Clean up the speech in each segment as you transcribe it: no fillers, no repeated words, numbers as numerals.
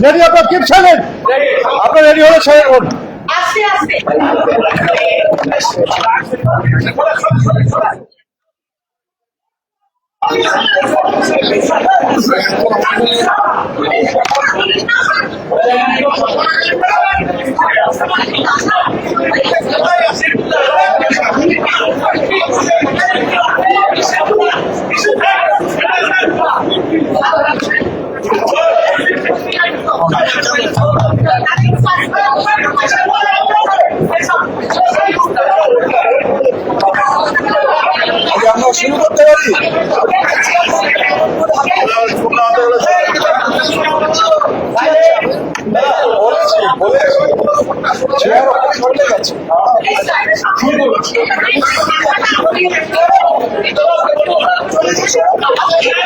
Ready আপনারা keep ছাড়েন আপনারা রেডি হলে ছাড়েন আস্তে আস্তে আমরা শুরু করতে পারি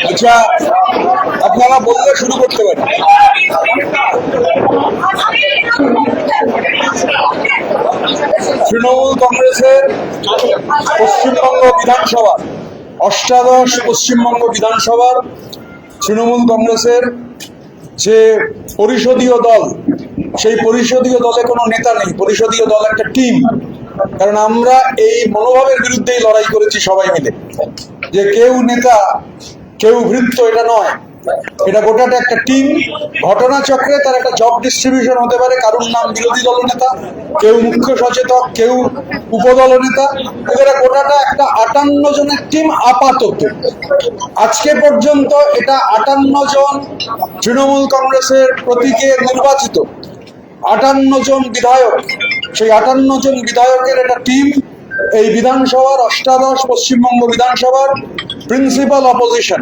আচ্ছা আপনারা বললে শুরু করতে পারি তৃণমূল কংগ্রেসের পশ্চিমবঙ্গ বিধানসভা অষ্টাদশ পশ্চিমবঙ্গ বিধানসভার তৃণমূল কংগ্রেসের যে পরিষদীয় দল সেই পরিষদীয় দলে কোনো নেতা নেই, পরিষদীয় দল একটা টিম। কারণ আমরা এই মনোভাবের বিরুদ্ধেই লড়াই করেছি সবাই মিলে, যে কেউ নেতা কেউ ভৃত্য, এটা নয়, এটা গোটাটা একটা টিম। ঘটনাচক্রে তার একটা জব ডিস্ট্রিবিউশন হতে পারে, কারোর নাম বিরোধী দলনেতা, কেউ মুখ্য সচেতক, কেউ উপদল নেতা, এদের গোটাটা একটা 58 জনের টিম আপাতত। আজকে পর্যন্ত এটা 58 জন তৃণমূল কংগ্রেসের প্রতীকে নির্বাচিত 58 জন বিধায়ক, সেই 58 জন বিধায়কের একটা টিম এই বিধানসভার অষ্টাদশ পশ্চিমবঙ্গ বিধানসভার প্রিন্সিপাল অপোজিশন।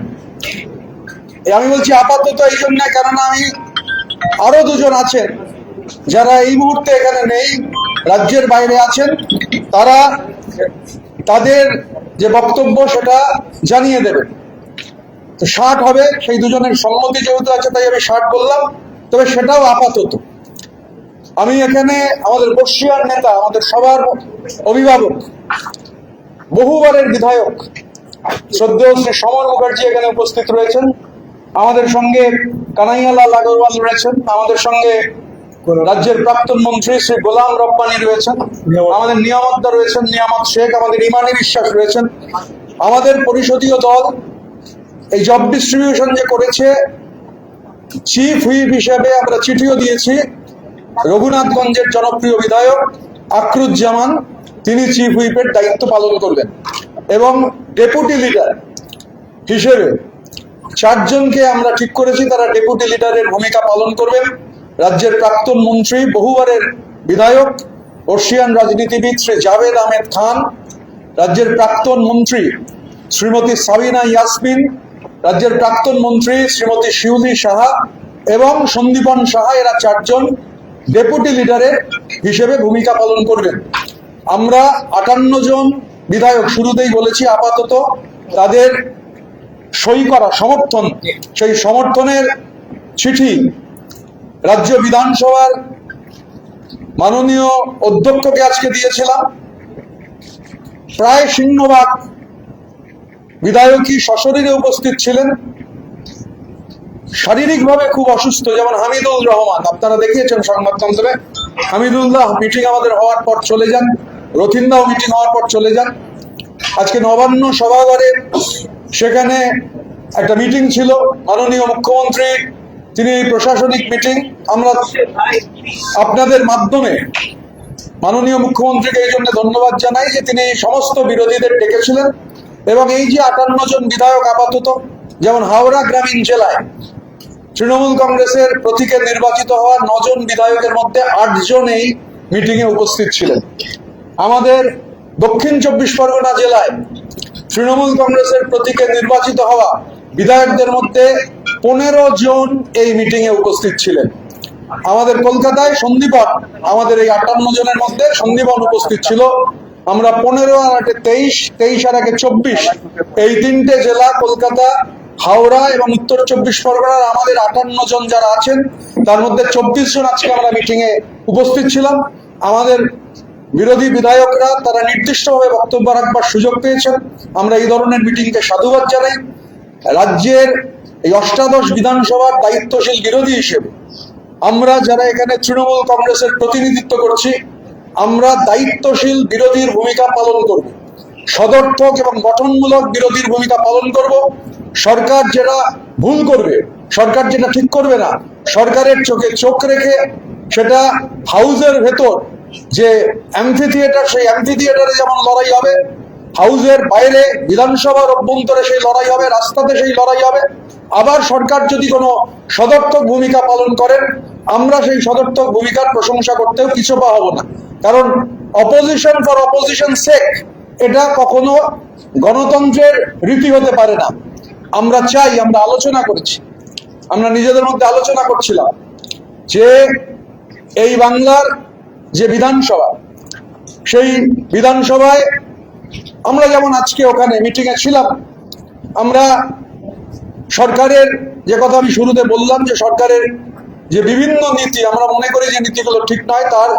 আমি বলছি আপাতত এই জন্য, কেননা আমি আরো দুজন আছেন যারা এই মুহূর্তে এখানে নেই, রাজ্যের বাইরে আছেন, তারা তাদের যে বক্তব্য সেটা জানিয়ে দেবে। তো 60 হবে, সেই দুজনের সম্মতি যেহেতু আছে তাই আমি 60 বললাম, তবে সেটাও আপাতত। আমি এখানে আমাদের বর্ষিয়ার নেতা, আমাদের সবার অভিভাবক, বহুবারের বিধায়ক শ্রদ্ধেয় শ্রী সমর মুখার্জি এখানে উপস্থিত রয়েছেন, আমাদের সঙ্গে কানাইয়ালাল আগরওয়াল রয়েছেন, আমাদের সঙ্গে রাজ্যের প্রাক্তন মন্ত্রী শ্রী গোলাম রব্বানী রয়েছেন, আমাদের নিয়ামতদা রয়েছেন, নিয়ামত শেখ, আমাদের ইমানি বিশ্বাস রয়েছেন। আমাদের পরিষদীয় দল এই জব ডিস্ট্রিবিউশন যে করেছে, চিফ হুইপ হিসেবে আমরা চিঠিও দিয়েছি রঘুনাথগঞ্জের জনপ্রিয় বিধায়ক আকরুজ্জামান, তিনি চিফ হুইপের দায়িত্ব পালন করবেন, এবং ডেপুটি লিডার হিসেবে 4 জনকে আমরা ঠিক করেছি, তারা ডেপুটি লিডারের ভূমিকা পালন করবেন। রাজ্যের প্রাক্তন মন্ত্রী, বহুবারের বিধায়ক, বর্ষিয়ান রাজনীতিবিদ শ্রী জাভেদ আহমেদ খান, রাজ্যের প্রাক্তন মন্ত্রী শ্রীমতী সাবিনা ইয়াসমিন, রাজ্যের প্রাক্তন মন্ত্রী শ্রীমতী শিউলি সাহা এবং সন্দীপন সাহা, এরা 4 জন ডেপুটি লিডারের হিসেবে ভূমিকা পালন করবেন। আমরা 58 জন বিধায়ক শুরুতেই বলেছি আপাতত তাদের সই করা সমর্থন, সেই সমর্থনের চিঠি রাজ্য বিধানসভার মাননীয় অধ্যক্ষকে আজকে দিয়েছিলাম। প্রায় সিংহভাগ বিধায়কই সশরীরে উপস্থিত ছিলেন। শারীরিকভাবে খুব অসুস্থ, যেমন হামিদুল রহমান, আপনারা দেখিয়েছেন সংবাদমাধ্যমে, হামিদুল্লাহ মিটিং আমাদের হওয়ার পর চলে যান, রথিনদাও মিটিং হওয়ার পর চলে যান। আজকে নবান্ন সভাঘরে সেখানে একটা মিটিং ছিল, মাননীয় মুখ্যমন্ত্রী তিনি প্রশাসনিক মিটিং, আমরা আপনাদের মাধ্যমে মাননীয় মুখ্যমন্ত্রীকে এই জন্য ধন্যবাদ জানাই যে তিনি সমস্ত বিরোধীদের ডেকেছিলেন। এবং এই যে 58 জন বিধায়ক আপাতত, যেমন হাওড়া গ্রামীণ জেলায় তৃণমূল কংগ্রেসের প্রতীকে নির্বাচিত হওয়া 9 জন বিধায়কের মধ্যে 8 জন এই মিটিং এ উপস্থিত ছিলেন। আমাদের দক্ষিণ 24 পরগনা জেলায় তৃণমূল কংগ্রেসের প্রতীকে নির্বাচিত হওয়া বিধায়কদের মধ্যে 15 জন এই মিটিং এ উপস্থিত ছিলেন। আমাদের কলকাতায় সন্দীপন, আমাদের এই 58 জনের মধ্যে সন্দীপন উপস্থিত ছিল। আমরা 15 আর 8 23, 23 আর 1 24, এই 3টে জেলা কলকাতা, হাওড়া এবং উত্তর 24 পরগনার আমাদের 58 জন যারা আছেন তার মধ্যে 24 জন আজকে আমরা মিটিং এ উপস্থিত ছিলাম। আমাদের বিরোধী বিধায়করা তারা নির্দিষ্টভাবে বক্তব্য রাখবার সুযোগ পেয়েছেন। আমরা এই ধরনের মিটিংকে সাধুবাদ জানাই। রাজ্যের এই অষ্টাদশ বিধানসভার দায়িত্বশীল বিরোধী হিসেবে আমরা যারা এখানে তৃণমূল কংগ্রেসের প্রতিনিধিত্ব করছি, আমরা দায়িত্বশীল বিরোধীর ভূমিকা পালন করব, সদর্থক এবং গঠনমূলক বিরোধীর ভূমিকা পালন করব। সরকার যেটা ভুল করবে, সরকার যেটা ঠিক করবে না, সরকারের চোখে চোখ রেখে সেটা হাউসের ভেতর যে অ্যাম্ফি থিয়েটার, সেই অ্যাম্ফি থিয়েটারে যেমন লড়াই হবে, হাউসের বাইরে বিধানসভার অভ্যন্তরে সেই লড়াই হবে, রাস্তাতে সেই লড়াই হবে। আবার সরকার যদি কোনো সদর্থক ভূমিকা পালন করেন, আমরা সেই সদর্থক ভূমিকার প্রশংসা করতেও পিছপা হব না। কারণ অপোজিশন ফর অপোজিশন সেক এটা কখনো গণতন্ত্রের রীতি হতে পারে না। আমরা চাই, আমরা আলোচনা করেছি, আমরা নিজেদের মধ্যে আলোচনা করছিলাম যে এই বাংলার যে বিধানসভা, সেই বিধানসভায় আমরা যেমন আজকে ওখানে মিটিং এ ছিলাম, আমরা সরকারের যে কথা আমি শুরুতে বললাম যে সরকারের যে বিভিন্ন নীতি আমরা মনে করি যে নীতিগুলো ঠিক নয়, তার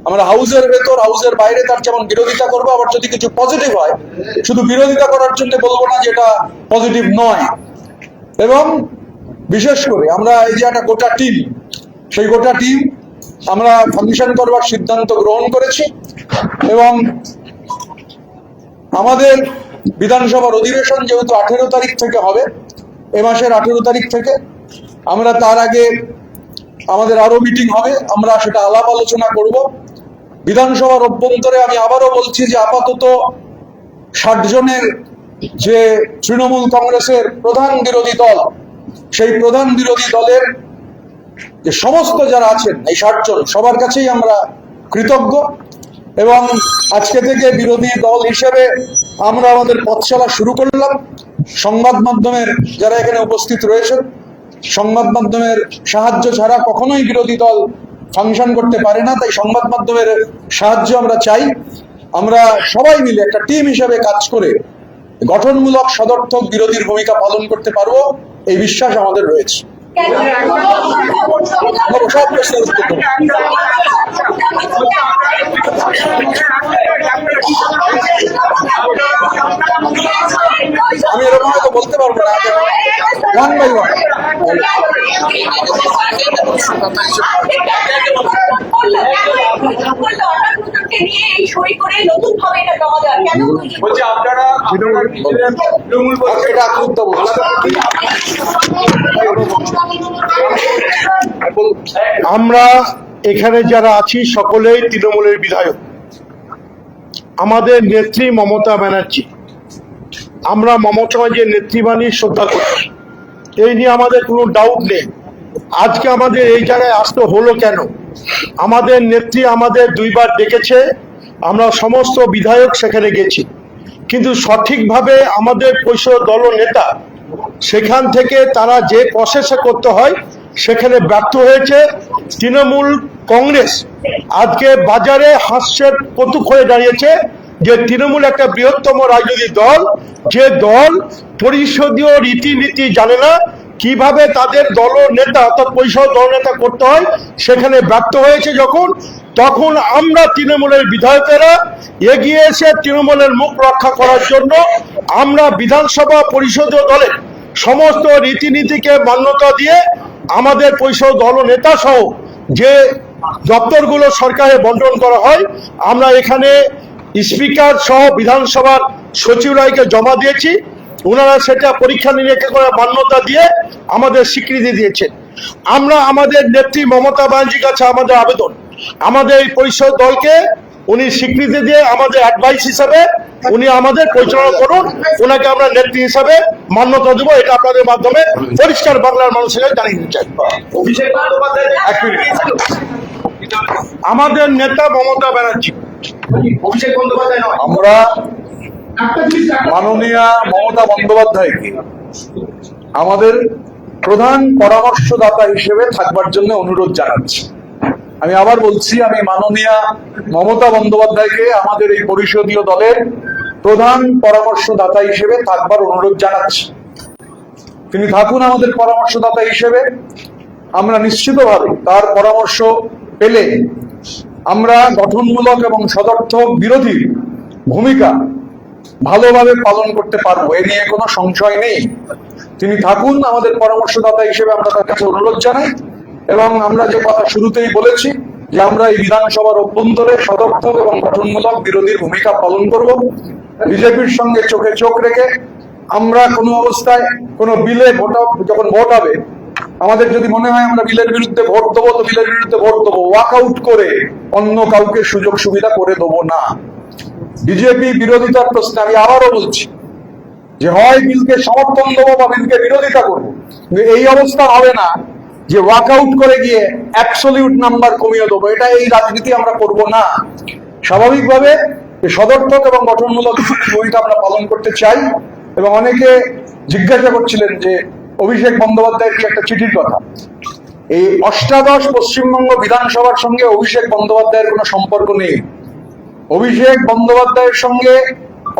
আমরা হাউসের ভেতর হাউসের বাইরে তার যেমন বিরোধিতা করবো, আবার যদি কিছু পজিটিভ হয় শুধু বিরোধিতা করার জন্য বলবো না যেটা পজিটিভ নয়। এবং বিশেষ করে আমরা এই যে একটা গোটা টিম, সেই গোটা টিম আমরা ফাংশন করবার সিদ্ধান্ত গ্রহণ করেছি। এবং আমাদের বিধানসভার অধিবেশন যেহেতু 18 তারিখ থেকে হবে, এ মাসের 18 তারিখ থেকে, আমরা তার আগে আমাদের আরো মিটিং হবে, আমরা সেটা আলাপ আলোচনা করব। বিধানসভার অভ্যন্তরে আমি আবারও বলছি যে আপাতত 60 জনের যে তৃণমূল কংগ্রেসের প্রধান বিরোধী দল, সেই প্রধান বিরোধী দলের যে সমস্ত যারা আছেন এই 60 জন সবার কাছেই আমরা কৃতজ্ঞ। এবং আজকে থেকে বিরোধী দল হিসেবে আমরা আমাদের পথচলা শুরু করলাম। সংবাদ মাধ্যমের যারা এখানে উপস্থিত রয়েছেন, সংবাদ মাধ্যমের সাহায্য ছাড়া কখনোই বিরোধী দল ফাংশন করতে পারে না, তাই সংবাদ মাধ্যমের সাহায্য আমরা চাই। আমরা সবাই মিলে একটা টিম হিসেবে কাজ করে গঠনমূলক সদর্থক বিরোধীর ভূমিকা পালন করতে পারবো, এই বিশ্বাস আমাদের রয়েছে। সব প্রশ্নের উত্তর দেব। আমি এরকম হয়তো বলতে পারবো না, ওয়ান বাই ওয়ান। আমরা এখানে যারা আছি সকলেই তৃণমূলের বিধায়ক। আমাদের নেত্রী মমতা ব্যানার্জি, আমরা মমতা ব্যানার্জির নেতৃবাণীর শ্রদ্ধা করি, এই নিয়ে আমাদের কোনো ডাউট নেই। আজকে আমাদের এই জায়গায় আসতে হলো কেন? আমাদের নেত্রী আমাদের 2 বার ডেকেছে, আমরা সমস্ত বিধায়ক সেখানে গেছি, কিন্তু সঠিকভাবে আমাদের পরিষদ দল নেতা সেখান থেকে তারা যে প্রসেসে করতে হয় সেখানে ব্যর্থ হয়েছে তৃণমূল কংগ্রেস। আজকে বাজারে হাস্যের কৌতুক হয়ে দাঁড়িয়েছে যে তৃণমূল একটা বৃহত্তম রাজনৈতিক দল, যে দল পরিষদীয় রীতিনীতি জানে না, কিভাবে তাদের দল নেতা অর্থাৎ পরিষদ দল নেতা করতে হয় সেখানে ব্যর্থ হয়েছে যখন, তখন আমরা তৃণমূলের বিধায়কেরা এগিয়ে এসে তৃণমূলের মুখ রক্ষা করার জন্য আমরা বিধানসভা পরিষদীয় দলের সমস্ত রীতিনীতিকে মান্যতা দিয়ে আমাদের পরিষদ দল নেতা সহ যে দপ্তরগুলো সরকারে বন্টন করা হয়, আমরা এখানে স্পিকার সহ বিধানসভার সচিবালয়কে জমা দিয়েছি। ওনারা সেটা পরীক্ষা নিরীক্ষা করে মান্যতা দিয়ে আমাদের স্বীকৃতি দিয়েছেন। আমরা আমাদের নেত্রী মমতা ব্যানার্জির কাছে আমাদের আবেদন, আমাদের এই পরিষদ দলকে উনি স্বীকৃতি দিয়ে আমাদের অ্যাডভাইস হিসাবে উনি আমাদের পরিচালনা করুন, ওনাকে আমরা নেত্রী হিসাবে মান্যতা দেবো। এটা আপনাদের মাধ্যমে পরিষ্কার বাংলার মানুষের কাছে জানিয়ে দিতে চাই। এক মিনিট। আমাদের নেতা মমতা ব্যানার্জি, অভিষেক বন্দ্যোপাধ্যায় নয়। আমরা মাননীয়া মমতা বন্দ্যোপাধ্যায়কে আমাদের প্রধান পরামর্শদাতা হিসেবে থাকবার জন্য অনুরোধ জানাচ্ছি। আমি আবার বলছি, আমি মাননীয়া মমতা বন্দ্যোপাধ্যায়কে আমাদের এই পরিষদীয় দলের প্রধান পরামর্শদাতা হিসেবে থাকবার অনুরোধ জানাচ্ছি। তিনি থাকুন আমাদের পরামর্শদাতা হিসেবে। আমরা নিশ্চিতভাবে তার পরামর্শ পেলে আমরা গঠনমূলক এবং সদর্থক বিরোধী ভূমিকা ভালোভাবে পালন করতে পারবো, এ নিয়ে কোনো সংশয় নেই। তিনি থাকুন আমাদের পরামর্শদাতা হিসেবে, আমরা তার কাছে অনুরোধ জানাই। এবং আমরা যে কথা শুরুতেই বলেছি যে আমরা এই বিধানসভার অভ্যন্তরে সদর্থক এবং গঠনমূলক বিরোধীর ভূমিকা পালন করব। বিজেপির সঙ্গে চোখে চোখ রেখে আমরা কোনো অবস্থায় কোনো বিলে যখন ভোট হবে, আমাদের যদি মনে হয় আমরা বিলের বিরুদ্ধে ভোট দেবো, তো বিলের বিরুদ্ধে ভোট দেবো, ওয়াক আউট করে অন্য কাউকে সুযোগ সুবিধা করে দেবো না। বিজেপি বিরোধিতার প্রশ্নে আমি আবারও বলছি যে হয় বিলকে সমর্থন দেবো বা বিলকে বিরোধিতা করবো, কিন্তু এই অবস্থা হবে না যে ওয়াক আউট করে গিয়ে অ্যাবসলিউট নাম্বার কমিয়ে দেবো। এটা এই রাজনীতি আমরা করব না। স্বাভাবিকভাবে সদর্থক এবং গঠনমূলক ভূমিকা আমরা পালন করতে চাই। এবং অনেকে জিজ্ঞাসা করছিলেন যে অভিষেক বন্দ্যোপাধ্যায়ের কি একটা চিঠির কথা। এই অষ্টাদশ পশ্চিমবঙ্গ বিধানসভার সঙ্গে অভিষেক বন্দ্যোপাধ্যায়ের কোনো সম্পর্ক নেই। অভিষেক বন্দ্যোপাধ্যায়ের সঙ্গে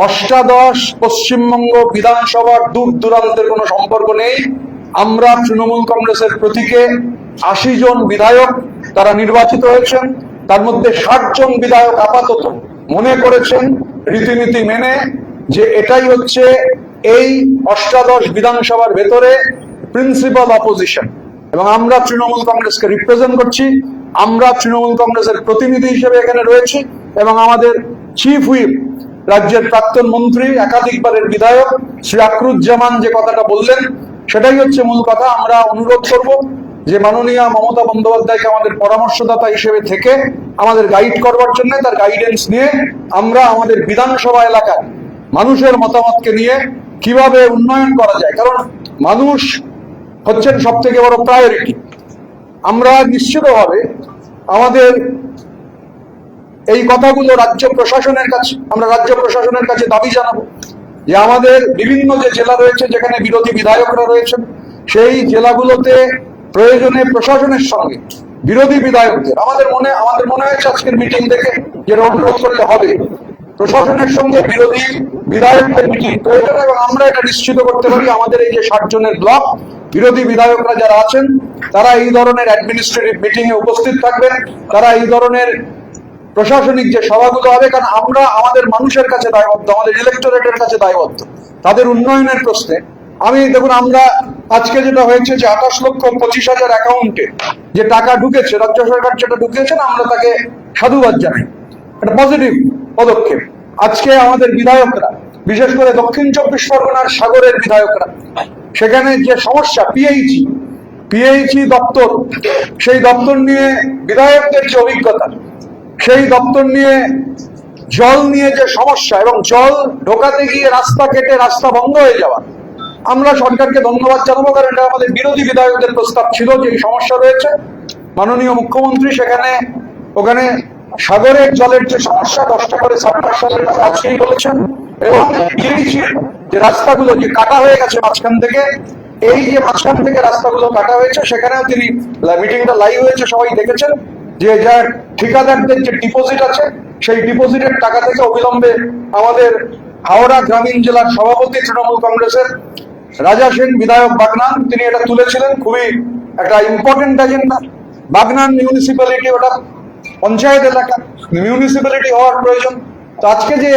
অষ্টাদশ পশ্চিমবঙ্গ বিধানসভার দূর দূরান্তের কোনো সম্পর্ক নেই। আমরা তৃণমূল কংগ্রেসের প্রতীকে 80 জন বিধায়ক তারা নির্বাচিত হয়েছেন, তার মধ্যে 60 জন বিধায়ক আপাতত মনে করেছেন রীতিনীতি মেনে যে এটাই হচ্ছে এই অষ্টাদশ বিধানসভার ভেতরে প্রিন্সিপাল অপোজিশন। এবং আমরা তৃণমূল কংগ্রেসকে রিপ্রেজেন্ট করছি, আমরা তৃণমূল কংগ্রেসের প্রতিনিধি হিসেবে এখানে রয়েছি। এবং আমাদের চিফ হুইপ রাজ্যের প্রাক্তন মন্ত্রী একাধিকবারের বিধায়ক শ্রী আকরুজ্জামান যে কথাটা বললেন সেটাই হচ্ছে মূল কথা। আমরা অনুরোধ করব যে মাননীয়া মমতা বন্দ্যোপাধ্যায়কে আমাদের পরামর্শদাতা হিসেবে থেকে আমাদের গাইড করবার জন্য, তার গাইডেন্স নিয়ে আমরা আমাদের বিধানসভা এলাকার মানুষের মতামতকে নিয়ে কিভাবে উন্নয়ন করা যায়, কারণ মানুষ হচ্ছেন সব থেকে বড় প্রায়োরিটি। আমরা নিশ্চিতভাবে আমাদের এই কথাগুলো রাজ্য প্রশাসনের কাছে দাবি জানাবো যে আমাদের বিভিন্ন যে জেলা রয়েছে যেখানে বিরোধী বিধায়করা রয়েছেন, সেই জেলাগুলোতে প্রয়োজনে প্রশাসনের সঙ্গে বিরোধী বিধায়কদের আমাদের মনে হয়েছে আজকের মিটিং থেকে যেটা অনুরোধ করতে হবে, প্রশাসনের সঙ্গে বিরোধী বিধায়কদের মিটিং প্রয়োজন। এবং আমরা এটা নিশ্চিত করতে পারি আমাদের এই যে 60 জনের ব্লক বিরোধী বিধায়করা যারা আছেন তারা এই ধরনের অ্যাডমিনিস্ট্রেটিভ মিটিং এ উপস্থিত থাকবেন, তারা এই ধরনের প্রশাসনিক যে সভাগুলো হবে, কারণ আমরা আমাদের মানুষের কাছে দায়বদ্ধ, আমাদের ইলেকটোরেটের কাছে দায়বদ্ধ তাদের উন্নয়নের প্রশ্নে। দেখুন আমরা আজকে যেটা হয়েছে যে 28,25,000 অ্যাকাউন্টে যে টাকা ঢুকেছে, রাজ্য সরকার যেটা ঢুকেছেন, আমরা তাকে সাধুবাদ জানাই, একটা পজিটিভ পদক্ষেপ। আজকে আমাদের বিধায়করা, বিশেষ করে দক্ষিণ 24 পরগনার সাগরের বিধায়করা, সেখানে যে সমস্যা পিএইচই দপ্তর, সেই দপ্তর নিয়ে বিধায়কদের যে অভিজ্ঞতা, সেই দপ্তর নিয়ে জল নিয়ে যে সমস্যা এবং জল ঢোকাতে গিয়ে রাস্তা কেটে রাস্তা বন্ধ হয়ে যাওয়া, আমরা সরকারকে ধন্যবাদ জানাবো, কারণ এটা আমাদের বিরোধী বিধায়কদের প্রস্তাব ছিল যে এই সমস্যা রয়েছে। মাননীয় মুখ্যমন্ত্রী ওখানে সাগরের জলের যে সমস্যা 10টা করে সাবমার্শালের আজকেই বলেছেন, এবং যে রাস্তাগুলো যে কাটা হয়ে গেছে মাঝখান থেকে এই যে মাঝখান থেকে রাস্তাগুলো কাটা হয়েছে সেখানেও তিনি মিটিংটা লাইভ হয়েছে, সবাই দেখেছেন যে যার ঠিকাদারদের যে ডিপোজিট আছে সেই ডিপোজিটের টাকা থেকে অবিলম্বে আমাদের হাওড়া গ্রামীণ জেলার সভাপতি তৃণমূল কংগ্রেসের রাজা সেন বিধায়ক বাগনান তিনি এটা তুলেছিলেন। খুবই একটা ইম্পর্টেন্ট এজেন্ডা। বাগনান মিউনিসিপ্যালিটি ওটা পঞ্চায়েত এলাকা, মিউনিসিপ্যালিটি হওয়ার প্রয়োজন। তো আজকে যে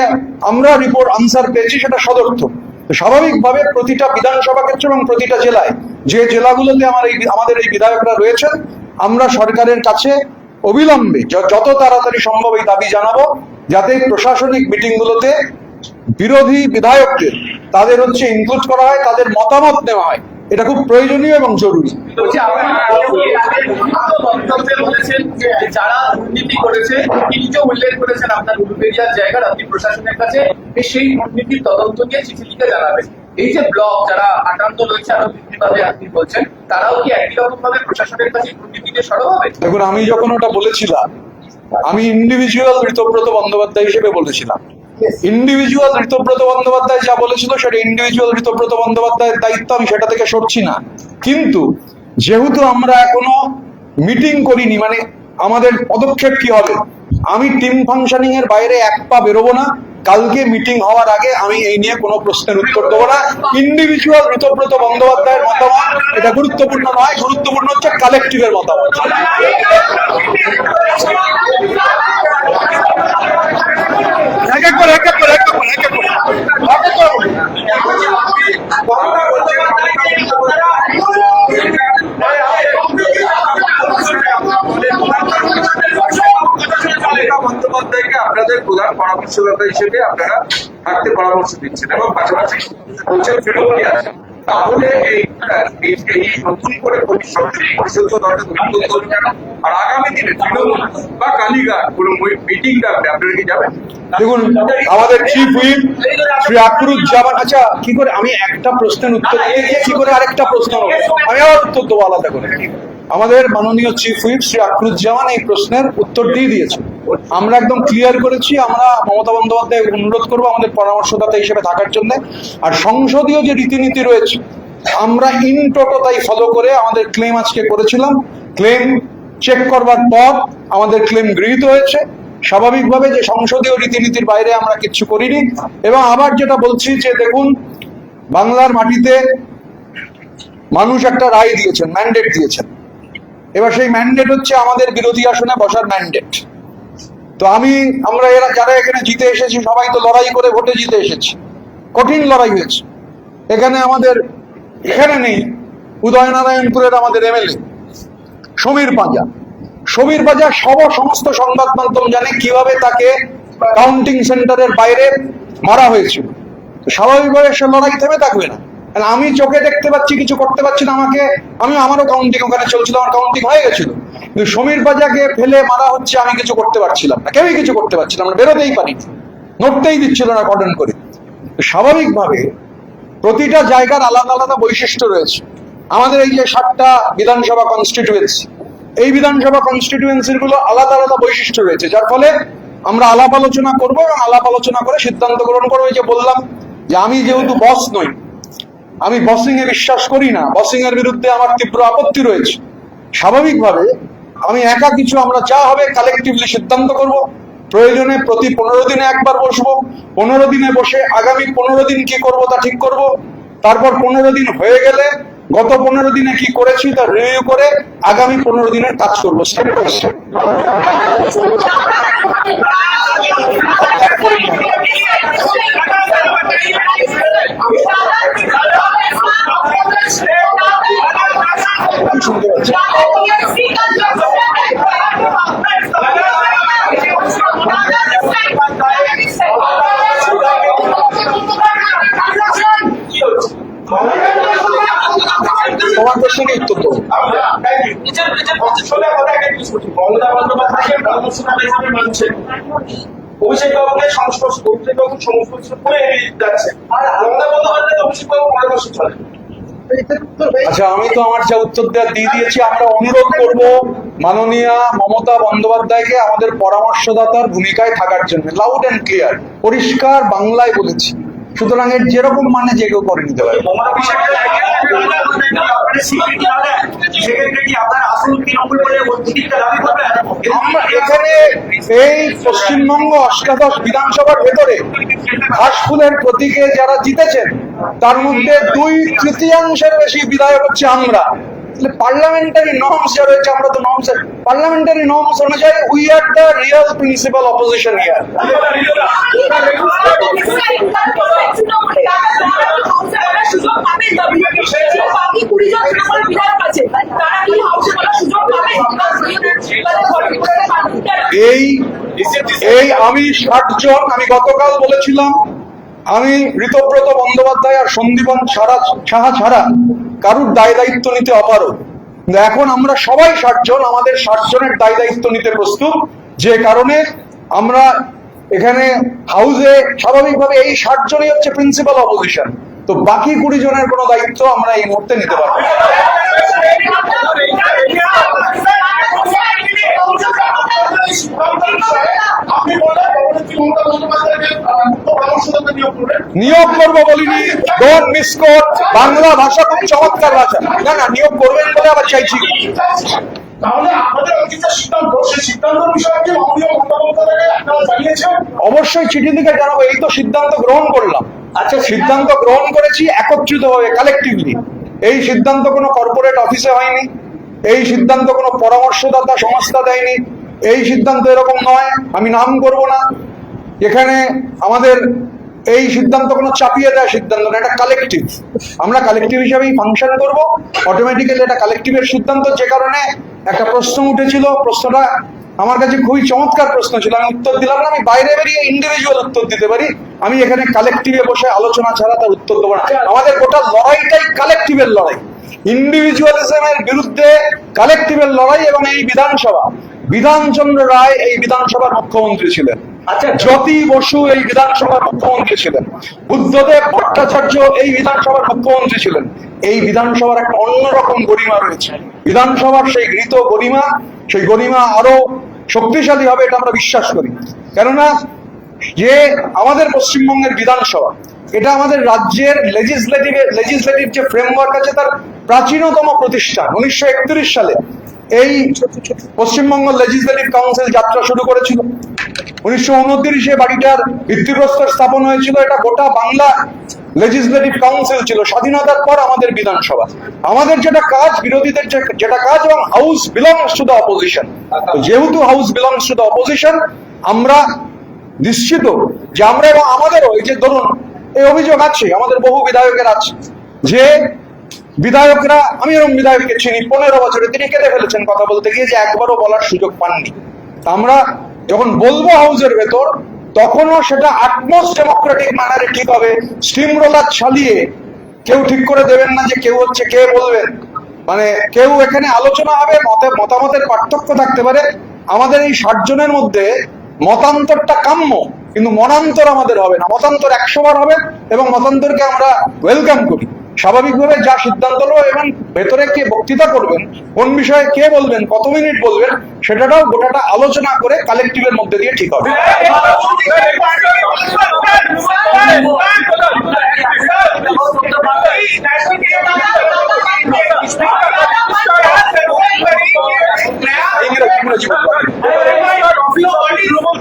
আমরা রিপোর্ট আনসার পেয়েছি সেটা সদর্থক। স্বাভাবিকভাবে প্রতিটা বিধানসভা ক্ষেত্র এবং প্রতিটা জেলায় যে জেলাগুলোতে আমাদের এই বিধায়করা রয়েছেন, আমরা সরকারের কাছে অবিলম্বে যত তাড়াতাড়ি সম্ভব এই দাবি জানাবো যাতে প্রশাসনিক মিটিংগুলোতে বিরোধী বিধায়কদের তাদের ইনক্লুড করা হয়, তাদের মতামত নেওয়া হয়। এটা খুব প্রয়োজনীয় এবং জরুরি। যারা দুর্নীতি করেছে তিনিও উল্লেখ করেছেন আপনার উলুবেড়িয়ার জায়গার, আপনি প্রশাসনের কাছে সেই দুর্নীতির তদন্ত নিয়ে চিঠি লিখে জানাবেন। এই যে ব্লক যারা আক্রান্ত রয়েছে আরো বিভিন্নভাবে আপনি বলছেন, তারাও কি একই রকম ভাবে প্রশাসনের কাছে দুর্নীতিতে সরব হবে? দেখুন, আমি যখন ওটা বলেছিলাম আমি ইন্ডিভিজুয়াল ঋতব্রত বন্দ্যোপাধ্যায় হিসেবে বলেছিলাম। ইন্ডিভিজুয়াল ঋতব্রত বন্দ্যোপাধ্যায় যা বলেছিল সেটা ইন্ডিভিজুয়াল ঋতব্রত বন্দ্যোপাধ্যায়ের দায়িত্ব, আমি সেটা থেকে সরছি না। কিন্তু যেহেতু আমরা এখনো মিটিং করিনি, মানে আমাদের পদক্ষেপ কি হবে, আমি টিম ফাংশনিং এর বাইরে এক পা বেরোবো না। কালকে মিটিং হওয়ার আগে আমি এই নিয়ে কোনো প্রশ্নের উত্তর দেবো না। ইন্ডিভিজুয়াল ঋতব্রত বন্দ্যোপাধ্যায়ের মতামত এটা গুরুত্বপূর্ণ নয়, গুরুত্বপূর্ণ হচ্ছে কালেকটিভের মতামত। বন্দ্যোপাধ্যায়কে আপনাদের প্রধান পরামর্শদাতা হিসেবে আপনারা থাকতে পরামর্শ দিচ্ছেন এবং পাশাপাশি বলছেন ফেরোয়া আছে। তাহলে এই নতুন করে পরিষদ আর আগামী দিনে তৃণমূল বা কালীঘাট কোনো মিটিং ডাকলে আপনারা কি যাবেন? দেখুন, আমাদের চিফ হুইপ শ্রী আকরুজ্জামান, আচ্ছা কি করে আমি একটা প্রশ্নের উত্তর দিয়ে কি করে আরেকটা প্রশ্ন আমি আবার উত্তর দেবো আলাদা করে। আমাদের মাননীয় চিফ হুইপ শ্রী আকরুজ্জামান এই প্রশ্নের উত্তর দিয়ে দিয়েছে। আমরা একদম ক্লিয়ার করেছি, আমরা মমতা বন্দ্যোপাধ্যায় অনুরোধ করবো আমাদের পরামর্শদাতা হিসেবে থাকার জন্য। আর সংসদীয় যে রীতিনীতি রয়েছে আমরা ইন টোটো তাই ফলো করে আমাদের ক্লেম আজকে করেছিলাম। ক্লেম চেক করবার পর আমাদের ক্লেম গৃহীত হয়েছে। স্বাভাবিকভাবে যে সংসদীয় রীতিনীতির বাইরে আমরা কিচ্ছু করিনি। এবং আবার যেটা বলছি যে দেখুন, বাংলার মাটিতে মানুষ একটা রায় দিয়েছেন, ম্যান্ডেট দিয়েছেন। এবার সেই ম্যান্ডেট হচ্ছে আমাদের বিরোধী আসনে বসার ম্যান্ডেট। তো আমরা যারা এখানে জিতে এসেছি সবাই তো লড়াই করে ভোটে জিতে এসেছি, কঠিন লড়াই হয়েছে। এখানে নেই উদয়নারায়ণপুরের আমাদের এমএলএ সমীর পাঁজা সমস্ত সংবাদ মাধ্যম জানে কিভাবে তাকে কাউন্টিং সেন্টারের বাইরে মারা হয়েছিল। স্বাভাবিকভাবে সে লড়াই থেমে থাকবে না। আমি চোখে দেখতে পাচ্ছি, কিছু করতে পারছি না। আমারও কাউন্টিং ওখানে চলছিল, আমার কাউন্টিং হয়ে গেছিল, কিন্তু সমীর পাঁজাকে ফেলে মারা হচ্ছে, আমি কিছু করতে পারছিলাম না, কেউই কিছু করতে পারছিলাম না, বেরোতেই পারি, নড়তেই দিচ্ছিল না কর্ডন করে। স্বাভাবিকভাবে প্রতিটা জায়গার আলাদা আলাদা বৈশিষ্ট্য রয়েছে। আমাদের এই যে 7টা বিধানসভা কনস্টিটিউয়েন্সি, এই বিধানসভা কনস্টিটিউয়েন্সির গুলো আলাদা আলাদা বৈশিষ্ট্য রয়েছে, যার ফলে আমরা আলাপ আলোচনা করবো এবং আলাপ আলোচনা করে সিদ্ধান্ত গ্রহণ করবো। যে বললাম যে আমি যেহেতু বস নই, আমি বসিং এ বিশ্বাস করি না, বসিং এর বিরুদ্ধে আমার তীব্র আপত্তি রয়েছে। স্বাভাবিকভাবে আমি একা কিছু, আমরা যা হবে কালেকটিভলি সিদ্ধান্ত করব। প্রয়োজনে প্রতি 15 দিনে একবার বসবো, 15 দিনে বসে আগামী 15 দিন কি করব তা ঠিক করব। তারপর 15 দিন হয়ে গেলে গত 15 দিনে কি করেছি তা রিভিউ করে আগামী 15 দিনের কাজ করবো। শুনতে পাচ্ছি তোমার প্রশ্নকে উত্তর দেবো। মমতা বন্দ্যোপাধ্যায়কে পরামর্শদাতা হিসেবে মানছেন, অভিষেক বাবুকে অভিষেক বাবু সংস্পর্শ করে যাচ্ছে, আর মমতা বন্দ্যোপাধ্যায় অভিষেক বাবু পরামর্শ চলে। আচ্ছা, আমি তো আমার যা উত্তর দেওয়া দিয়ে দিয়েছি। আমরা অনুরোধ করব মাননীয়া মমতা বন্দ্যোপাধ্যায়কে আমাদের পরামর্শদাতার ভূমিকায় থাকার জন্য। লাউড অ্যান্ড ক্লিয়ার, পরিষ্কার বাংলায় বলেছি সুতরাং এর যেরকম মানে যে কেউ করে নিতে পারে। আমরা এখানে এই পশ্চিমবঙ্গ অষ্টাদশ বিধানসভার ভেতরে ঘাসফুলের প্রতীকে যারা জিতেছেন তার মধ্যে 2/3 বেশি বিধায়ক হচ্ছে আমরা। পার্লামেন্টারি নর্মস যা রয়েছে, আমরা তো নর্মস, পার্লামেন্টারি নর্মস অনুযায়ী we are the real principal opposition here. এই আমি 60 জন, আমি গতকাল বলেছিলাম আমি ঋতব্রত বন্দ্যোপাধ্যায় আর সন্দীপন সাহা ছাড়া কারুর দায় দায়িত্ব নিতে অপারগ। কিন্তু এখন আমরা সবাই 60 জন, আমাদের 60 জনের দায় দায়িত্ব নিতে প্রস্তুত, যে কারণে আমরা এখানে হাউসে স্বাভাবিকভাবে এই 60 জনই হচ্ছে প্রিন্সিপাল অপোজিশন, তো বাকি 20 জনের কোনো দায়িত্ব আমরা এই মুহূর্তে নিতে পারবো না। নিয়োগ করবো বলিনি, ডোন্ট মিসকোট, বাংলা ভাষা খুব চমৎকার ভাষা। না না, নিয়োগ করবেন বলে আবার চাইছি। অবশ্যই চিঠি লিখে জানাবো, এই তো সিদ্ধান্ত গ্রহণ করলাম। আচ্ছা, সিদ্ধান্ত গ্রহণ করেছি একত্রিত ভাবে, কালেকটিভলি। এই সিদ্ধান্ত কোনো কর্পোরেট অফিসে হয়নি, এই সিদ্ধান্ত কোনো পরামর্শদাতা সংস্থা দেয়নি, এই সিদ্ধান্ত এরকম নয়, আমি নাম করব না। এখানে আমাদের এই সিদ্ধান্ত কোনো চাপিয়ে দেওয়া সিদ্ধান্ত না, এটা কালেকটিভ। আমরা কালেকটিভ হিসাবেই ফাংশন করব, অটোমেটিক্যালি এটা কালেকটিভের সিদ্ধান্ত। যে কারণে একটা প্রশ্ন উঠেছিল, প্রশ্নটা আমার কাছে খুবই চমৎকার প্রশ্ন ছিল, আমি উত্তর দিলাম না। আমি বাইরে বেরিয়ে ইন্ডিভিজুয়াল উত্তর দিতে পারি, আমি এখানে কালেকটিভে বসে আলোচনা ছাড়া তার উত্তর দেবো না। আমাদের গোটা লড়াইটাই কালেকটিভের লড়াই, ইন্ডিভিজুয়ালিজমের বিরুদ্ধে কালেকটিভের লড়াই। এবং এই বিধানসভা, বিধানচন্দ্র রায় এই বিধানসভার মুখ্যমন্ত্রী ছিলেন, আচ্ছা, জ্যোতি বসু এই বিধানসভার মুখ্যমন্ত্রী ছিলেন, বুদ্ধদেব ভট্টাচার্য এই বিধানসভার মুখ্যমন্ত্রী ছিলেন। এই বিধানসভার একটা অন্যরকম গরিমা রয়েছে, বিধানসভার সেই গৃহীত গরিমা, সেই গরিমা আরো শক্তিশালী হবে এটা আমরা বিশ্বাস করি। কেননা যে আমাদের পশ্চিমবঙ্গের বিধানসভা, এটা আমাদের রাজ্যের লেজিসলেটিভ যে ফ্রেমওয়ার্ক আছে তার প্রাচীনতম প্রতিষ্ঠান। 1931 সালে এই পশ্চিমবঙ্গ লেজিসলেটিভ কাউন্সিল যাত্রা শুরু করেছিল। 1929 বাড়িটার ভিত্তিপ্রস্তর স্থাপন হয়েছিল। এটা গোটা বাংলা লেজিসলেটিভ কাউন্সিল ছিল। স্বাধীনতার পর আমাদের বিধানসভা, আমাদের যেটা কাজ, বিরোধীদের যেটা কাজ, এবং house belongs to the opposition. যেহেতু house belongs to the opposition, আমরা নিশ্চিত যে আমরা এবং আমাদেরও এই যে ধরুন এই অভিযোগ আছে, আমাদের বহু বিধায়কের আছে যে বিধায়করা, আমি এরকম বিধায়ককে চিনি 15 বছরে, তিনি কেঁদে ফেলেছেন কথা বলতে গিয়ে, যে একবারও বলার সুযোগ পাননি। আমরা যখন বলবো হাউসের ভেতর, তখনও সেটা আটমোস্ট ডেমোক্রেটিক ম্যানারে ঠিক হবে। স্টিম রোলার চালিয়ে কেউ ঠিক করে দেবেন না যে কেউ হচ্ছে কে বলবেন, মানে কেউ এখানে আলোচনা হবে, মতামতের পার্থক্য থাকতে পারে। আমাদের এই 60 জনের মধ্যে মতান্তরটা কাম্য, কিন্তু মনান্তর আমাদের হবে না। মতান্তর 100 বার হবে, এবং মতান্তরকে আমরা ওয়েলকাম করি। স্বাভাবিকভাবে যা সিদ্ধান্ত নেব, এবং ভেতরে কে বক্তৃতা করবেন, কোন বিষয়ে কে বলবেন, কত মিনিট বলবেন, সেটাটাও গোটাটা আলোচনা করে কালেকটিভের মধ্যে দিয়ে ঠিক হবে।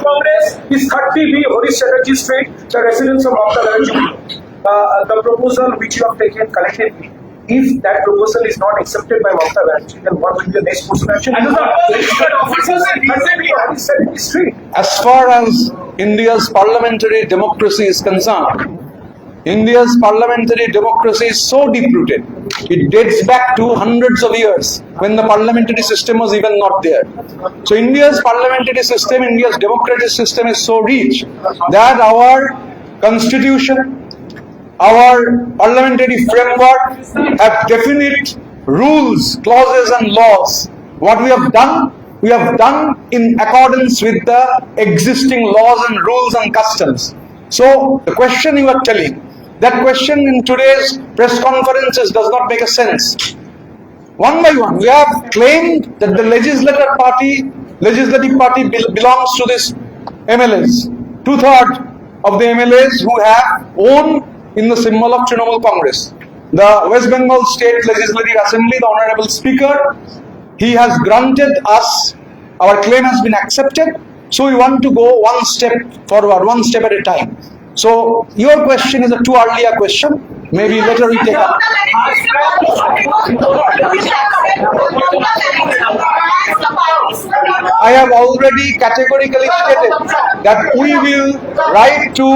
Congress is 30B Horish Chatterjee Street, the residence of Mamata Banerjee. The proposal which you have taken collectively, if that proposal is not accepted by Mamata Banerjee, then what will be the next course of action? As far as India's parliamentary democracy is concerned, India's parliamentary democracy is so deep-rooted. It dates back to hundreds of years when the parliamentary system was even not there. So India's parliamentary system, India's democratic system is so rich that our constitution, our parliamentary framework have definite rules, clauses and laws. What we have done in accordance with the existing laws and rules and customs. So the question you are telling, that question in today's press conferences does not make a sense. One by one, we have claimed that the legislative party belongs to this MLAs. 2/3 of the MLAs who have won in the symbol of Trinamool Congress. The West Bengal State Legislative Assembly, the Honorable Speaker, he has granted us, our claim has been accepted, so we want to go one step forward, one step at a time. So your question is a too early a question, maybe later we take up. I have already categorically stated that we will write to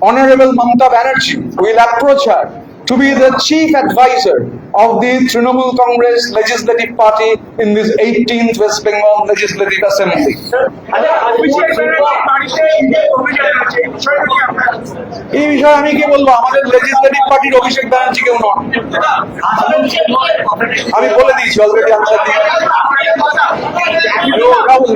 Honorable Mamata Banerjee, we will approach her to be the chief advisor of the Trinamool Congress Legislative Party in this 18th West Bengal Legislative Assembly. এই বিষয়ে আমি কি বলবো, আমাদের legislative পার্টির অভিষেক ব্যানার্জি কেউ নন, আমি বলে দিয়েছি অলরেডি আনসার দিয়ে। রাহুল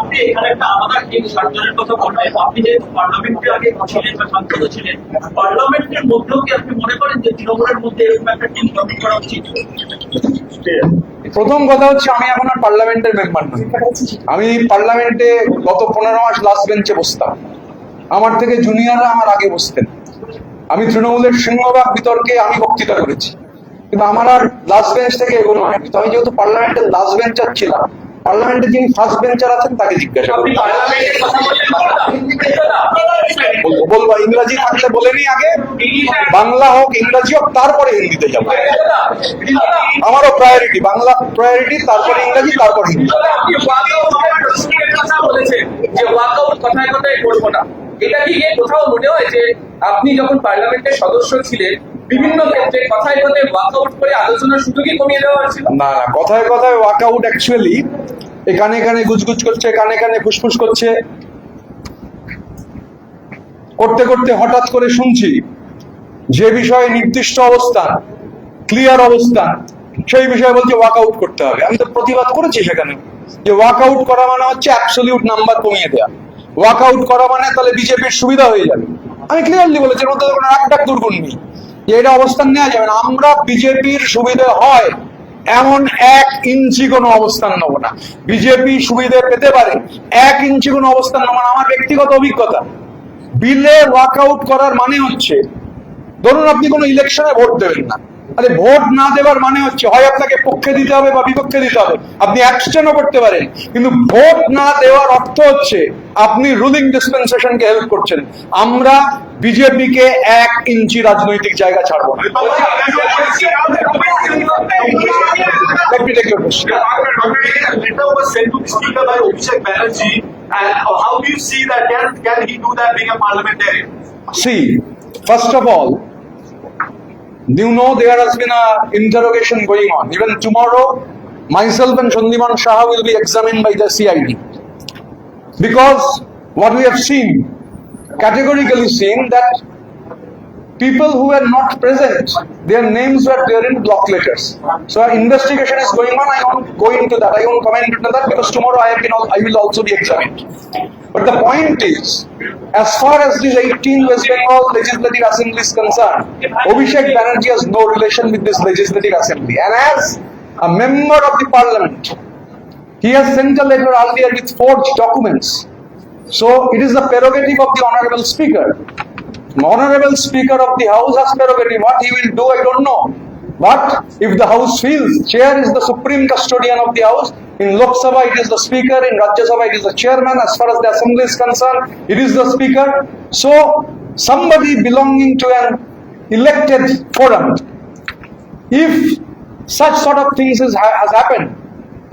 আপনি এখানে একটা আলাদা টিম সরকারের কথা বললেন, আপনি যে পার্লামেন্টে আগে ছিলেন বা সাংসদ ছিলেন, পার্লামেন্টের মধ্যেও কি আপনি মনে করেন যে তৃণমূলের মধ্যে এরকম একটা টিম গঠন করা উচিত? প্রথম কথা হচ্ছে আমি এখন আর পার্লামেন্টের মেম্বার নই, আমি পার্লামেন্টে গত 15 মাস লাস্ট বেঞ্চে বসতাম, আমার থেকে জুনিয়ররা আমার আগে বসতেন। আমি তৃণমূলের সিংহভাগ বিতর্কে আমি বক্তৃতা করেছি, কিন্তু আমার আর লাস্ট বেঞ্চ থেকে এগোনো হয়নি। তো আমি যেহেতু পার্লামেন্টের লাস্ট বেঞ্চার ছিলাম, পার্লামেন্টে যিনি ফার্স্ট বেঞ্চার আছেন তাকে জিজ্ঞাসা আপনি করুন। পার্লামেন্টের কথা বললেন বলবো ইংরাজি থাকলে বলেনি আগে, বাংলা হোক ইংরাজি হোক তারপরে হিন্দিতে যাবো। আমারও প্রায়োরিটি বাংলা, প্রায়োরিটি, তারপরে ইংরাজি, তারপর হিন্দি। কথা বলেছেন যে ওয়াকআউট কথায় কথায় করবো না, এটা কি কোথাও মনে হয় যে আপনি যখন পার্লামেন্টের সদস্য ছিলেন বিভিন্ন ক্ষেত্রে কথায় কথায় ওয়াকআউট করে আলোচনার সুযোগই কমিয়ে দেওয়া হয়েছিল? না না, কথায় কথায় ওয়াকআউট অ্যাকচুয়ালি কানে কানে গুজগুজ করছে, কানে কানে ফুসফুস করছে, করতে করতে হঠাৎ করে শুনছি যে বিষয়ে নির্দিষ্ট অবস্থান, ক্লিয়ার অবস্থান, সেই বিষয়ে বলছে ওয়াকআউট করতে হবে। আমি তো প্রতিবাদ করেছি সেখানে যে ওয়াকআউট করা মানে হচ্ছে অ্যাবসলিউট নাম্বার কমিয়ে দেওয়া, ওয়াকআউট করা মানে তাহলে বিজেপির সুবিধা হয়ে যাবে। আমি ক্লিয়ারলি বলেছি এর মধ্যে কোনো রাগটাগ দুর্গুণ নেই যে এটা অবস্থান নেওয়া যাবে না। আমরা বিজেপির সুবিধা হয় এমন 1 ইঞ্চি কোনো অবস্থান নেবো না। বিজেপি সুবিধা পেতে পারে, 1 ইঞ্চি কোনো অবস্থান নেবো না। আমার ব্যক্তিগত অভিজ্ঞতা, বিলে ওয়াকআউট করার মানে হচ্ছে, ধরুন আপনি কোনো ইলেকশনে ভোট দেবেন না, আরে ভোট না দেওয়ার মানে হচ্ছে হয় আপনাকে পক্ষে দিতে হবে বা বিপক্ষে দিতে হবে, আপনি অ্যাবস্টেনও করতে পারেন, কিন্তু ভোট না দেওয়ার অর্থ হচ্ছে আপনি রুলিং ডিসপেন্সেশনকে হেল্প করছেন। আমরা বিজেপিকে 1 ইঞ্চি রাজনৈতিক জায়গা ছাড়বো না। Let me take your question. letter was sent to the speaker by Abhishek Banerjee, and how do you see that? Can he do that being a parliamentarian? See, first of all, you know there has been a interrogation going on. Even tomorrow, myself and Shandiman Shah will be examined by the CID. Because what we have seen, categorically seen, that people who were not present, their names were there in block letters. So our investigation is going on. I won't go into that. I won't comment into that because tomorrow I will also be examined. But the point is, as far as this 18th West Bengal Legislative Assembly is concerned, Abhishek Banerjee has no relation with this Legislative Assembly. And as a member of the Parliament, he has sent a letter earlier with forged documents. So it is the prerogative of the Honorable Speaker. Honorable Speaker of the House has prerogative. What he will do, I don't know. But if the House feels, Chair is the supreme custodian of the House. In Lok Sabha, it is the Speaker. In Rajya Sabha, it is the Chairman. As far as the Assembly is concerned, it is the Speaker. So somebody belonging to an elected forum, if such sort of things has happened,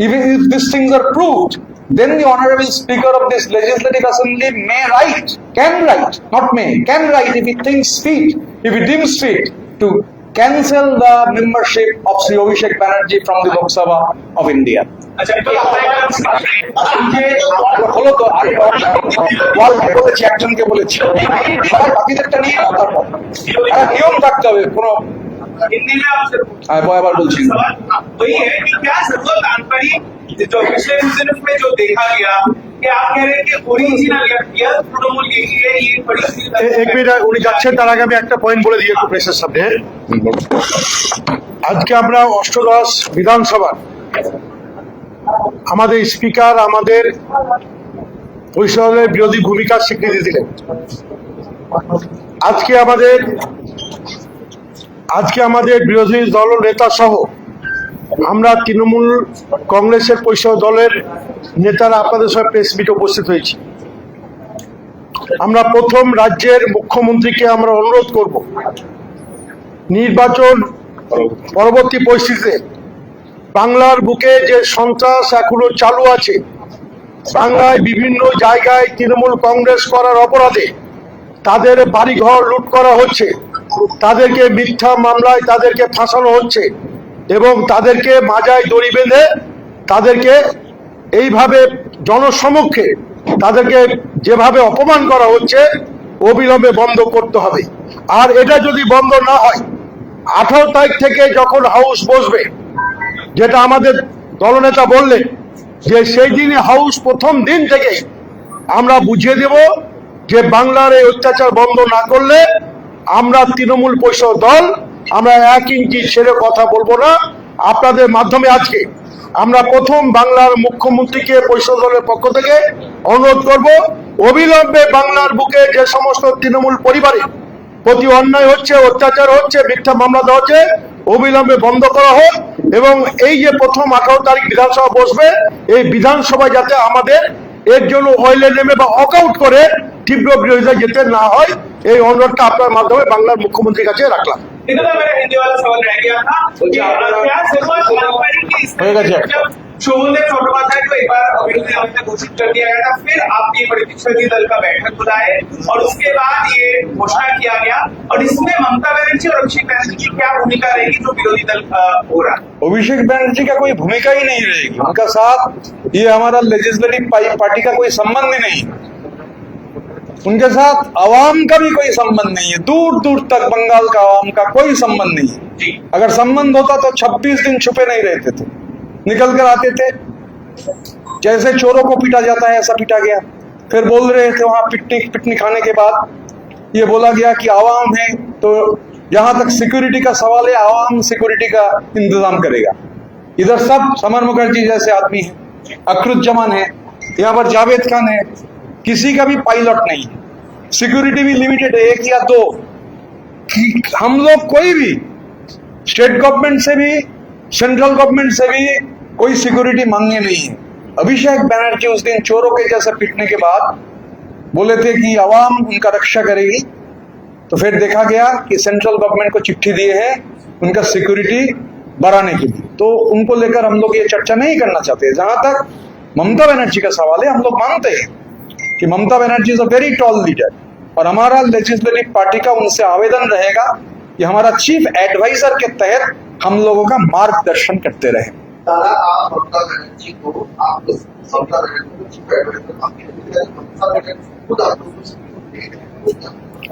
even if these things are proved, then the Honorable Speaker of this Legislative Assembly may write, can write, not may, can write if he thinks fit, if he deems fit, to cancel the membership of Sri Abhishek Banerjee from the Lok Sabha of India. হলো তো বলেছি, একজনকে বলেছি, বাকিদেরটা নিয়ে তারপর নিয়ম থাকতে হবে। কোনো हिंदी में आपसे আবার বলছি वही है कि क्या सर्व जानकारी जो पिछले कुछ दिनों में जो देखा गया कि आप कह रहे हैं कि ओरिजिनल या तृणमूल ये बड़ी এক মিনিট, উনি যাচ্ছেন তার আগে আমি একটা পয়েন্ট বলে দিই একটু প্রেসের সামনে। আজকে আমরা অষ্টদশ বিধানসভা, আমাদের স্পিকার, আমাদের পরিষদ দলের বিরোধী ভূমিকার স্বীকৃতি দিলেন। আজকে আমাদের বিরোধী দল নেতা সহ আমরা তৃণমূল কংগ্রেসের পরিষদ দলের নেতারা আপনাদের সঙ্গে প্রেস মিটে উপস্থিত হয়েছি। আমরা প্রথম রাজ্যের মুখ্যমন্ত্রীকে আমরা অনুরোধ করব, নির্বাচন পরবর্তী পরিস্থিতিতে বাংলার বুকে যে সন্ত্রাস এখনো চালু আছে, বাংলায় বিভিন্ন জায়গায় তৃণমূল কংগ্রেস করার অপরাধে তাদের বাড়িঘর লুট করা হচ্ছে, তাদেরকে মিথ্যা মামলায় তাদেরকে ফাঁসানো হচ্ছে এবং তাদেরকে মাজায় দড়ি বেঁধে তাদেরকে এইভাবে জনসমক্ষে তাদেরকে যেভাবে অপমান করা হচ্ছে অবিলম্বে বন্ধ করতে হবে। আর এটা যদি বন্ধ না হয় 18 তারিখ থেকে যখন হাউস বসবে, যেটা আমাদের দলনেতা বললেন যে সেই দিনে হাউস প্রথম দিন থেকেই আমরা বুঝিয়ে দেব যে বাংলার এই অত্যাচার বন্ধ না করলে আমরা তৃণমূল পরিষদ দল আমরা 1 ইঞ্চি ছেড়ে কথা বলবো না। আপনাদের মাধ্যমে আজকে আমরা প্রথম বাংলার মুখ্যমন্ত্রীকে পরিষদ দলের পক্ষ থেকে অনুরোধ করব, অবিলম্বে বাংলার বুকে যে সমস্ত তৃণমূল পরিবারের প্রতি অন্যায় হচ্ছে, অত্যাচার হচ্ছে, মিথ্যা মামলা দেওয়া হচ্ছে, অবিলম্বে বন্ধ করা হোক এবং এই যে প্রথম 18 তারিখ বিধানসভা বসবে, এই বিধানসভায় যাতে আমাদের এর জন্য অয়েলে নেমে বা ওয়াকআউট করে তীব্র বিরোধিতা যেতে না হয়, এই অনুরোধটা আপনার মাধ্যমে বাংলার মুখ্যমন্ত্রীর কাছে রাখলাম। इधर मेरा हिंदी वाला सवाल रह गया था कि क्या शुरुआत क्लाइंफाइंग की इस हो गया जब शोभुदेव चट्टोपाध्याय को एक बार विरोधी दल में घोषित कर दिया गया था, फिर आपने विपक्षी दल का बैठक बुलाए और उसके बाद ये घोषणा किया गया, और इसमें ममता बनर्जी और अभिषेक बनर्जी की क्या भूमिका रहेगी जो विरोधी दल हो रहा है? अभिषेक बनर्जी का कोई भूमिका ही नहीं रहेगी, उनका साथ ये हमारा लेजिस्लेटिव पार्टी का कोई संबंध ही नहीं, उनके साथ आवाम का भी कोई संबंध नहीं है, दूर दूर तक बंगाल का आवाम का कोई संबंध नहीं है। अगर संबंध होता तो 26 दिन छुपे नहीं रहते थे, निकल कर आते थे, जैसे चोरों को पीटा जाता है ऐसा पीटा गया। फिर बोल रहे थे वहां पिकनिक खाने के बाद ये बोला गया कि आवाम है, तो जहां तक सिक्योरिटी का सवाल है आवाम सिक्योरिटी का इंतजाम करेगा। इधर सब समर मुखर्जी जैसे आदमी है, अकरुज्जमान है, यहाँ पर जावेद खान है, किसी का भी पायलट नहीं, सिक्योरिटी भी लिमिटेड है 1 या 2। हम लोग कोई भी स्टेट गवर्नमेंट से भी सेंट्रल गवर्नमेंट से भी कोई सिक्योरिटी मांगे नहीं है। अभिषेक बनर्जी उस दिन चोरों के जैसे पीटने के बाद बोले थे कि आवाम उनका रक्षा करेगी, तो फिर देखा गया कि सेंट्रल गवर्नमेंट को चिट्ठी दिए है उनका सिक्योरिटी बढ़ाने के लिए। तो उनको लेकर हम लोग ये चर्चा नहीं करना चाहते। जहां तक ममता बनर्जी का सवाल है, हम लोग मानते हैं कि Mamata Banerjee is a very tall leader, और हमारा लेजिस्लेटिव पार्टी का उनसे आवेदन रहेगा कि हमारा चीफ एडवाइजर के तहत हम लोगों का मार्गदर्शन करते रहे। दादा, आप ममता बनर्जी को ममता बनर्जी खुद आपको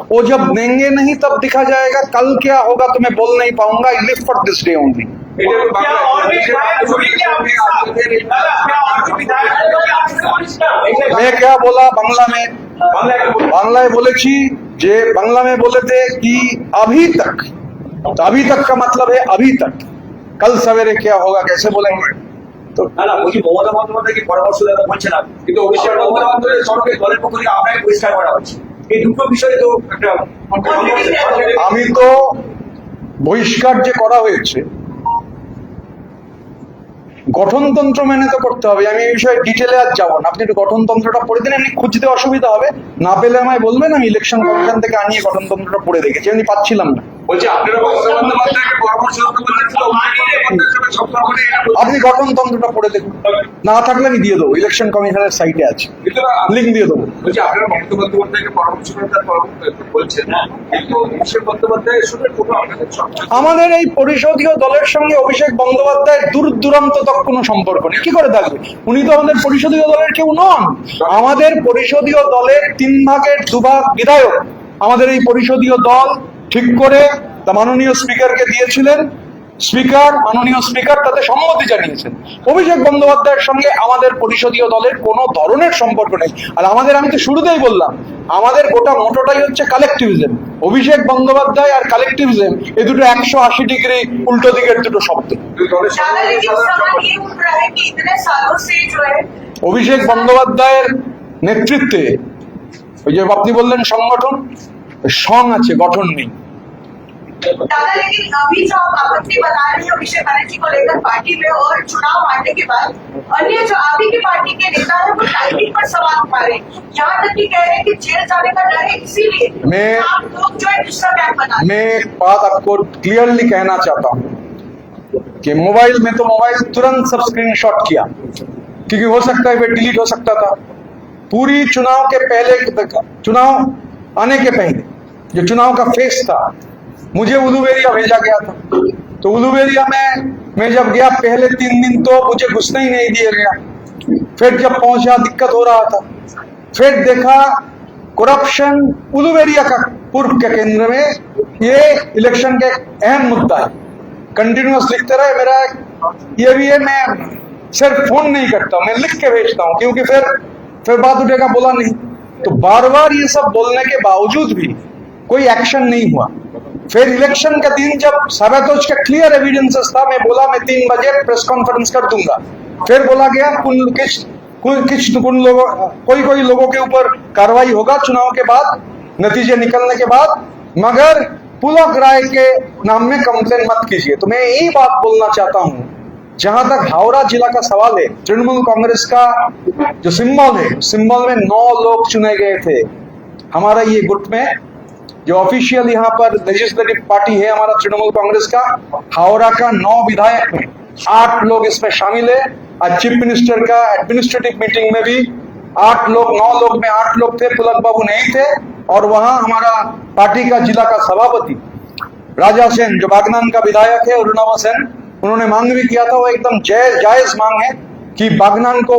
वो जब देंगे नहीं तब दिखा जाएगा, कल क्या होगा तो मैं बोल नहीं पाऊंगा। I live for this day only. क्या और भी विधायक जुड़े क्या आपके साथ? दादा, क्या और भी विधायक जुड़े आपके साथ? मैं क्या बोला बांग्ला में बोले छी जे बांग्ला में बोले थे कि अभी तक, तो अभी तक का मतलब है अभी तक, कल सवेरे क्या होगा कैसे बोलेंगे। তো না না বলছি মমতা বন্দ্যোপাধ্যায়কে পরামর্শ দেওয়া বলছেন আপনি, কিন্তু অভিষেক বন্দ্যোপাধ্যায়ের সরকারি দলের পক্ষ থেকে আপনাকে পরিষ্কার করা হচ্ছে, এই দুটো বিষয়ে তো একটা আমি তো বহিষ্কার যে করা হয়েছে গঠনতন্ত্র মেনে তো করতে হবে। আমি এই বিষয়ে ডিটেলে আর যাবো না, আপনি একটু গঠনতন্ত্রটা পড়ে দিন, এমনি খুঁজতে অসুবিধা হবে, না পেলে আমায় বলবেন, আমি ইলেকশন কমিশন থেকে আনিয়ে গঠনতন্ত্রটা পড়ে দেখেছি, আমি পাচ্ছিলাম না। বলছি আপনারা মমতা বন্দ্যোপাধ্যায়কে পরামর্শ দিতে বলেছিল, আপনি গঠনতন্ত্রটা পড়ে দেখুন, না থাকলে আমি দিয়ে দেবো, ইলেকশন কমিশনের সাইটে আছে, লিঙ্ক দিয়ে দেবো। বলছি আপনারা মমতা বন্দ্যোপাধ্যায়কে পরামর্শ বলছেন না, কিন্তু অভিষেক বন্দ্যোপাধ্যায়ের সঙ্গে কোনো আপনাদের আমাদের এই পরিষদীয় দলের সঙ্গে অভিষেক বন্দ্যোপাধ্যায়ের দূর দূরান্ত তক কোনো সম্পর্ক নেই। কি করে থাকবে? উনি তো আমাদের পরিষদীয় দলের কেউ নন। আমাদের পরিষদীয় দলের 3 ভাগের 2 ভাগ বিধায়ক আমাদের এই পরিষদীয় দল ঠিক করে তা মাননীয় স্পিকারকে দিয়েছিলেন, স্পিকার মাননীয় স্পিকার তাতে সম্মতি জানিয়েছেন। অভিষেক বন্দ্যোপাধ্যায়ের সঙ্গে আমাদের পরিষদীয় দলের কোনো ধরনের সম্পর্ক নেই। আর আমাদের, আমি তো শুরুতেই বললাম, আমাদের গোটা মোটোটাই হচ্ছে কালেকটিভিজম। অভিষেক বন্দ্যোপাধ্যায় আর কালেকটিভিজম এই দুটো 180 ডিগ্রি উল্টো দিকের দুটো শব্দ। অভিষেক বন্দ্যোপাধ্যায়ের নেতৃত্বে ওই যে আপনি বললেন সংগঠন, সং আছে, গঠন নেই। दादा लेकिन अभी जो आप आपत्ति बता रहे हैं अभिषेक बनर्जी को लेकर पार्टी में और चुनाव हारने के बाद अन्य जो आप ही की पार्टी के नेता है वो टाइमिंग पर सवाल उठा रहे हैं, यहाँ तक कि कह रहे हैं कि जेल जाने का डर है, इसीलिए मैं- आप लोग जो है दूसरा कैंप बना रहे हैं। मैं एक बात आपको क्लियरली कहना चाहता हूं कि मोबाइल में तो मोबाइल तुरंत सब स्क्रीनशॉट किया, क्योंकि हो सकता है वे डिलीट हो सकता था। पूरी चुनाव के पहले, चुनाव आने के पहले जो चुनाव का फेस था, मुझे उलूबेरिया भेजा गया था। तो उलूबेरिया में मैं जब गया पहले 3 दिन तो मुझे घुसने ही नहीं दिया गया। फिर जब पहुंचा दिक्कत हो रहा था, फिर देखा करप्शन उलूबेरिया का पूर्व के केंद्र में, ये इलेक्शन का एक अहम मुद्दा है। कंटिन्यूअस लिखते रहे, मेरा ये भी है, मैं सिर्फ फोन नहीं करता, मैं लिख के भेजता हूं, क्योंकि फिर बात उठेगा, बोला नहीं। तो बार बार ये सब बोलने के बावजूद भी कोई एक्शन नहीं हुआ। फिर इलेक्शन का दिन जब साबितोज का क्लियर एविडेंसेस था, मैं बोला मैं 3 बजे प्रेस कॉन्फ्रेंस कर दूंगा। फिर बोला गया कोई लोगों के ऊपर कार्रवाई होगा चुनाव के बाद, नतीजे निकलने के बाद, मगर पुलक राय के नाम में कंप्लेन मत कीजिए। तो मैं यही बात बोलना चाहता हूं, जहां तक हावड़ा जिला का सवाल है, तृणमूल कांग्रेस का जो सिंबल है, सिंबल में 9 लोग चुने गए थे। हमारा ये गुट में जो ऑफिशियल यहाँ पर लेजिस्लेटिव पार्टी है हमारा तृणमूल कांग्रेस का, हावड़ा का 9 विधायक में 8 लोग इसमें शामिल है। आज चीफ मिनिस्टर का एडमिनिस्ट्रेटिव मीटिंग में भी 8 लोग, 9 लोग में 8 लोग थे, पुलक बाबू नहीं थे। और वहां हमारा पार्टी का जिला का सभापति राजा सेन जो बागनान का विधायक है, अरुणावा सेन, उन्होंने मांग भी किया था, वो एकदम जायज मांग है कि बागनान को,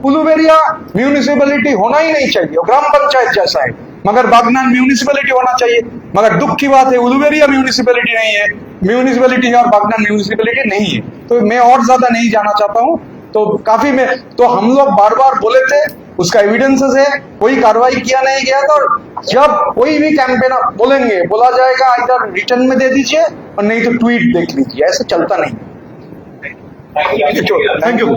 उलूबेरिया म्यूनिसिपैलिटी होना ही नहीं चाहिए, वो ग्राम पंचायत जैसा है, मगर बागनान म्यूनिसिपैलिटी होना चाहिए। मगर दुख की बात है उलूबेरिया म्यूनिसिपैलिटी नहीं है, म्यूनिसिपैलिटी है और बागनान म्यूनिसिपैलिटी नहीं है। तो मैं और ज्यादा नहीं जाना चाहता हूं। तो काफी में तो हम लोग बार बार बोले थे, उसका एविडेंसेस है, कोई कार्रवाई किया नहीं गया था। और जब कोई भी कैंपेन बोलेंगे, बोला जाएगा इधर रिटर्न में दे दीजिए और नहीं तो ट्वीट देख लीजिए, ऐसे चलता नहीं। Thank you.